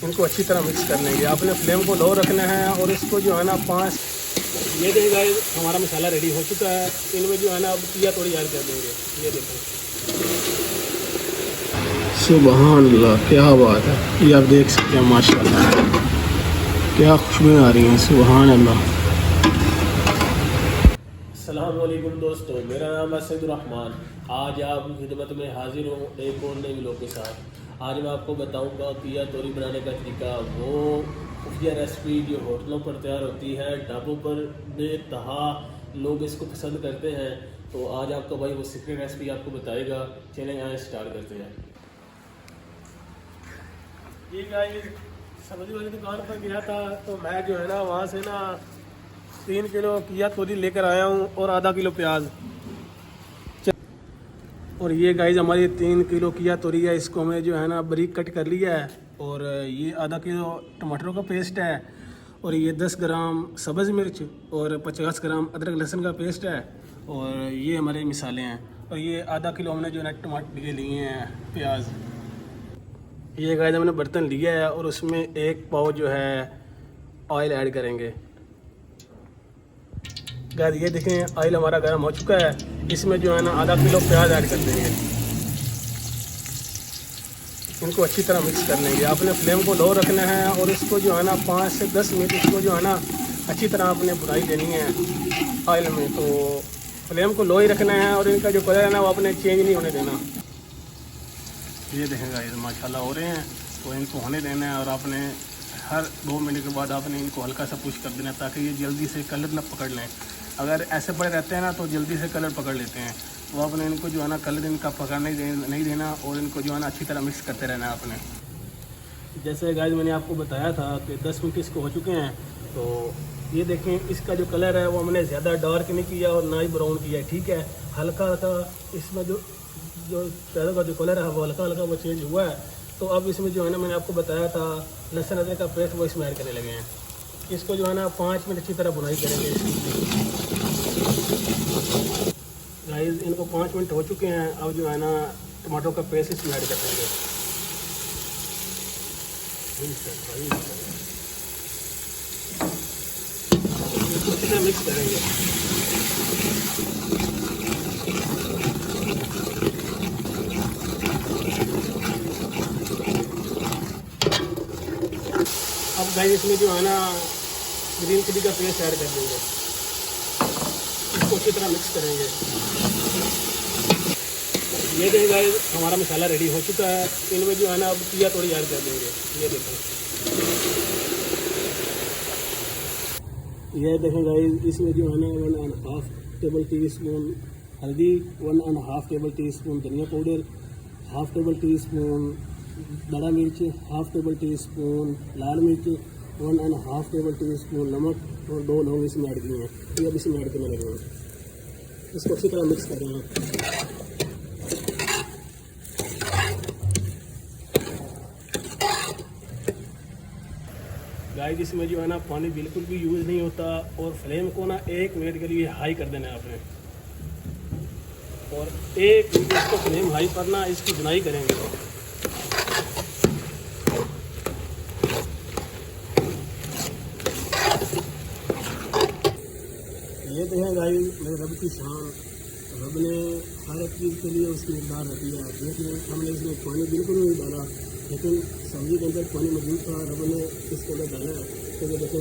इनको अच्छी तरह मिक्स कर लेंगे। आपने फ्लेम को लो रखना है और इसको जो है ना 5 ये देखिए गाइस हमारा मसाला रेडी हो चुका है। इनमें जो है ना अब किया थोड़ी ऐड कर देंगे। ये देखें, सुभान अल्लाह, क्या बात है। ये आप देख सकते हैं माशाल्लाह क्या खुशबू आ रही हैं, सुभान अल्लाह। अस्सलाम वालेकुम दोस्तों, मेरा नाम है सैदुर्रहमान। आज आपकी खिदमत में हाजिर हूँ एक और नए व्लॉग के साथ। आज मैं आपको बताऊंगा किया तोरी बनाने का तरीका, वो खुफिया रेसिपी जो होटलों पर तैयार होती है, ढाबों पर बेतहा लोग इसको पसंद करते हैं। तो आज आपका भाई वो सीक्रेट रेसिपी आपको बताएगा। चलें यहाँ स्टार्ट करते हैं। ये गाइस सब्जी वाली दुकान पर गया था तो मैं जो है ना वहाँ से ना 3 किलो किया तोरी लेकर आया हूँ और आधा किलो प्याज। और ये गाइस हमारी 3 किलो किया तोरी है, इसको हमने जो है ना बारीक कट कर लिया है। और ये आधा किलो टमाटरों का पेस्ट है, और ये 10 ग्राम सब्ज़ मिर्च और 50 ग्राम अदरक लहसुन का पेस्ट है, और ये हमारे मिसाले हैं। और ये आधा किलो हमने जो है टमाटर ये लिए हैं प्याज। ये गाइस हमने बर्तन लिया है और उसमें 1 पाव जो है ऑयल ऐड करेंगे। गाइस ये देखें ऑयल हमारा गर्म हो चुका है, इसमें जो है ना आधा किलो प्याज ऐड कर देंगे। इनको अच्छी तरह मिक्स कर लेंगे। आपने फ्लेम को लो रखना है और इसको जो है ना 5 से 10 मिनट इसको जो है ना अच्छी तरह आपने भुनाई देनी है ऑयल में। तो फ्लेम को लो ही रखना है और इनका जो कलर है ना वो आपने चेंज नहीं होने देना। ये देखेंगे गाइस माशाल्लाह हो रहे हैं, तो इनको होने देना है। और आपने हर 2 मिनट के बाद आपने इनको हल्का सा पुश कर देना है ताकि ये जल्दी से कलर ना पकड़ लें। अगर ऐसे पड़े रहते हैं ना तो जल्दी से कलर पकड़ लेते हैं। तो आपने इनको जो है ना कलर इनका पकड़ने नहीं देना और इनको जो है ना अच्छी तरह मिक्स करते रहना है आपने। जैसे गाइस मैंने आपको बताया था कि 10 मिनट इसको हो चुके हैं। तो ये देखें इसका जो कलर है वो हमने ज़्यादा डार्क नहीं किया और ना ही ब्राउन किया, ठीक है। हल्का हल्का इसमें जो प्याज़ों का जो कलर है वो हल्का हल्का वो चेंज हुआ है। तो अब इसमें जो है ना मैंने आपको बताया था लहसुन अदरक का पेस्ट वो इसमें ऐड करने लगे हैं। इसको जो है ना 5 मिनट अच्छी तरह भुनाई करेंगे गाइस। इनको 5 मिनट हो चुके हैं। अब जो है ना टमाटो का पेस्ट इसमें ऐड कर देंगे। इसको अच्छी तरह मिक्स करेंगे। अब गाइस इसमें जो है ना ग्रीन चिली का पेस्ट ऐड कर देंगे। इसको अच्छी तरह मिक्स करेंगे। ये देखिए गाइस हमारा मसाला रेडी हो चुका है। इनमें जो है ना अब किया थोड़ी ऐड कर देंगे। ये देखें गाइस इसमें जो है ना 1.5 टेबल टी स्पून हल्दी, 1.5 टेबल टी स्पून धनिया पाउडर, 1/2 टेबल टी स्पून बड़ा मिर्च, 1/2 टेबल टी स्पून लाल मिर्च, 1.5 टेबल टी स्पून नमक और 2 लौंग इसमें ऐड किए हैं। ये अब इसमें ऐड करने लगे हैं। इसको अच्छी तरह मिक्स कर रहे हैं। गाइस इसमें जो है ना पानी बिल्कुल भी यूज़ नहीं होता और फ्लेम को ना 1 मिनट के लिए हाई कर देना है आपने। और 1 मिनट इसको फ्लेम हाई पर ना इसकी बुनाई करेंगे। ये देखें गाइस मेरे रब की शान, रब ने हर एक चीज़ के लिए उसकी मकदार रखी है। देखिए हमने इसमें पानी बिल्कुल नहीं डाला, लेकिन सब्जी के अंदर पानी मौजूद था, रब ने इसके अंदर डाला है। तो ये देखिए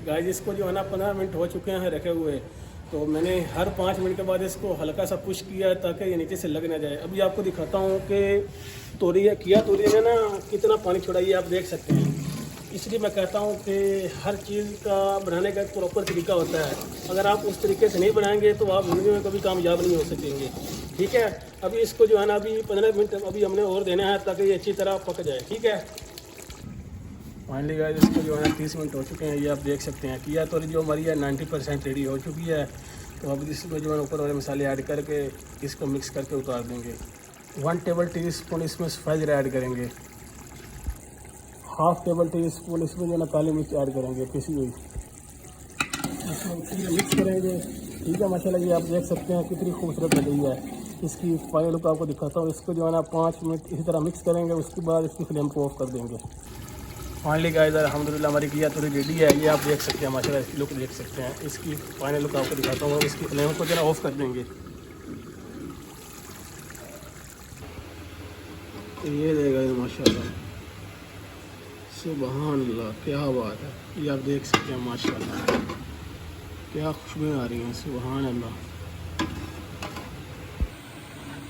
गाइस इसको जो है ना 15 मिनट हो चुके हैं रखे हुए। तो मैंने हर 5 मिनट के बाद इसको हल्का सा पुश किया है ताकि ये नीचे से लग ना जाए। अभी आपको दिखाता हूँ कि तोरी ने ना कितना पानी छोड़ा, ये आप देख सकते हैं। इसलिए मैं कहता हूँ कि हर चीज़ का बनाने का एक प्रॉपर तरीका होता है। अगर आप उस तरीके से नहीं बनाएंगे तो आप ज़िंदगी में कभी कामयाब नहीं हो सकेंगे, ठीक है। अभी इसको जो है ना अभी 15 मिनट अभी हमने और देना है ताकि ये अच्छी तरह पक जाए, ठीक है। फाइनली गाइस इसको जो है 30 मिनट हो चुके हैं। ये आप देख सकते हैं किया तोरी जो हमारी है 90% रेडी हो चुकी है। तो अब इसमें जो है ऊपर वाले मसाले ऐड करके इसको मिक्स करके उतार देंगे। 1 टेबल टी स्पून इसमें सफ़ेद जीरा ऐड करेंगे। 1/2 टेबल टी स्पून इसमें जो है ना काली मिर्च ऐड करेंगे पिसी हुई। इसमें मिक्स करेंगे। ठीक है, माशाल्लाह ये आप देख सकते हैं कितनी खूबसूरत लग रही है। इसकी फाइनल लुक आपको दिखाता हूँ। इसको जो है ना 5 मिनट इसी तरह मिक्स करेंगे, उसके बाद इसकी फ्लेम को ऑफ कर देंगे। फाइनली गाइस अल्हम्दुलिल्लाह हमारी घिया थोड़ी रेडी है। ये आप देख सकते हैं माशाल्लाह इसकी लुक देख सकते हैं। इसकी फाइनल लुक आपको दिखाता हूँ। इसकी फ्लेम को जो है ऑफ कर देंगे। ये देगा माशाल्लाह, सुभान अल्लाह, क्या बात है। ये आप देख सकते हैं माशाल्लाह क्या खुशबू आ रही हैं, सुभान अल्लाह।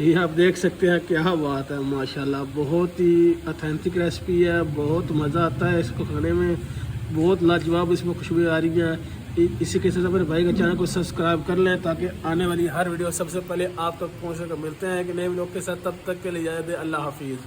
ये आप देख सकते हैं क्या बात है माशाल्लाह। बहुत ही ऑथेंटिक रेसिपी है, बहुत मज़ा आता है इसको खाने में, बहुत लाजवाब इसमें खुशबू आ रही है। इसी के साथ मेरे भाई के चैनल को सब्सक्राइब कर लें ताकि आने वाली हर वीडियो सबसे पहले आप तक पहुँच सके। मिलते हैं कि नए व्लॉग के साथ, तब तक के लिए इजाज़त दें। अल्लाह हाफिज़।